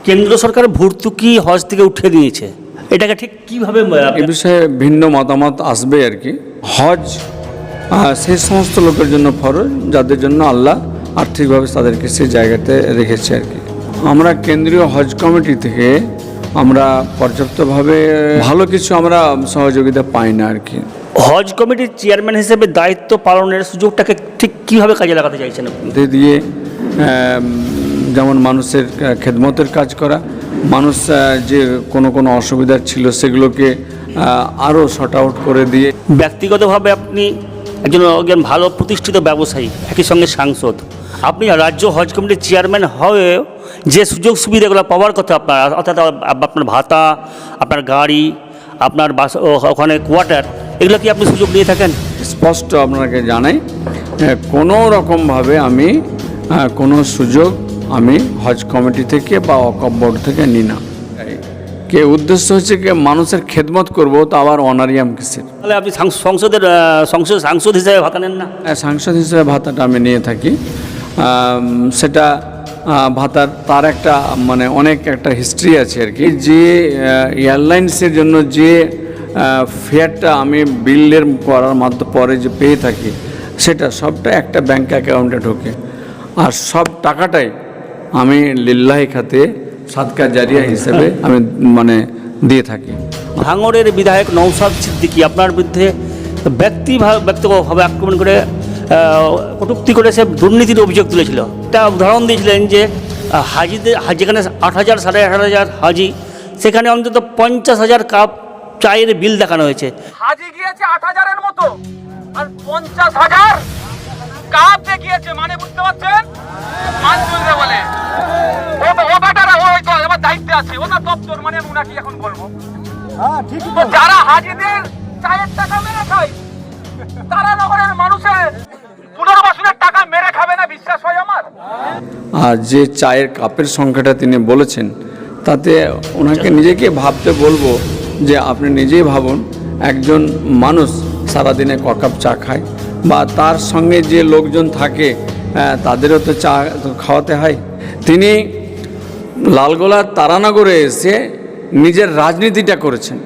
কেন্দ্র সরকার ভর্তুকি হজ থেকে উঠে দিয়েছে, এটাকে ঠিক কীভাবে এ বিষয়ে ভিন্ন মতামত আসবে আর কি। হজ সেই সমস্ত লোকের জন্য ফরজ যাদের জন্য আল্লাহ আর্থিকভাবে তাদেরকে সেই জায়গাতে রেখেছে আর কি। আমরা কেন্দ্রীয় হজ কমিটি থেকে আমরা পর্যাপ্তভাবে ভালো কিছু আমরা সহযোগিতা পাই না আর কি। হজ কমিটির চেয়ারম্যান হিসেবে দায়িত্ব পালনের সুযোগটাকে ঠিক কীভাবে কাজে লাগাতে চাইছেন আপনি? দিয়ে যেমন মানুষের খেদমতের কাজ করা, মানুষ যে কোনো অসুবিধা ছিল সেগুলোকে আরও শর্ট আউট করে দিয়ে। ব্যক্তিগতভাবে আপনি একজন ভালো প্রতিষ্ঠিত ব্যবসায়ী, একই সঙ্গে সাংসদ, আপনি রাজ্য হজ কমিটির চেয়ারম্যান হয়ে যে সুযোগ সুবিধাগুলো পাওয়ার কথা আপনার, অর্থাৎ আপনার ভাতা, আপনার গাড়ি, আপনার বাস, ওখানে কোয়ার্টার, এগুলো কি আপনি সুযোগ নিয়ে থাকেন? স্পষ্ট আপনাকে জানাই, কোনো রকমভাবে আমি কোনো সুযোগ আমি হজ কমিটি থেকে বা ওয়াকফ বোর্ড থেকে নিই না। কে উদ্দেশ্য হচ্ছে কি মানুষের খেদমত করব, তো আবার অনারিয়াম কিসের? তাহলে আপনি সাংসদ হিসেবে ভাতা নেন না? সাংসদ হিসেবে ভাতাটা আমি নিয়ে থাকি। সেটা ভাতার তার একটা মানে অনেক একটা হিস্ট্রি আছে আর কি। যে এয়ারলাইন্সের জন্য যে ফেয়ারটা আমি বিলের করার মাধ্যমে পরে যে পেয়ে থাকি, সেটা সবটা একটা ব্যাঙ্ক অ্যাকাউন্টে ঢোকে, আর সব টাকাটাই আমি লিল্লাহি খাতে সাদকা জারিয়া হিসেবে আমি মানে দিয়ে থাকি। ভাঙড়ের বিধায়ক নওশাদ সিদ্দিকী আপনার বিরুদ্ধে ব্যক্তিগতভাবে আক্রমণ করে কটূক্তি করে সে দুর্নীতির অভিযোগ তুলেছিল। একটা উদাহরণ দিয়েছিলেন যে হাজিদের, যেখানে 8,000 সাড়ে 8,000 হাজি, সেখানে অন্তত 50,000 কাপ চায়ের বিল দেখানো হয়েছে। হাজি গিয়েছে 8,000-এর মতো, আর 50,000 কাপ দেখিয়েছে, মানে বুঝতে পারছেন? মানজুরে বলে ও বেটারা ওই তো আমার দায়িত্বে আছে, ওনার দপ্তর, মানে উনাকে এখন বলবো। তো যারা হাজিদের চায়ের টাকা মেরে খায়, তারা নগরের মানুষের পুনর্বাসনের টাকা মেরে খাবে না, বিশ্বাস হয় আমার। আর যে চায়ের কাপের সংখ্যাটা তিনি বলেছেন, তাতে ওনাকে নিজেকে ভাবতে বলবো যে আপনি নিজেই ভাবুন, একজন মানুষ সারাদিনে ক কাপ চা খায়, বা তার সঙ্গে যে লোকজন থাকে তাদেরও তো চা খাওয়াতে হয়। তিনি লালগোলার তারানগরে এসে নিজের রাজনীতিটা করেছেন।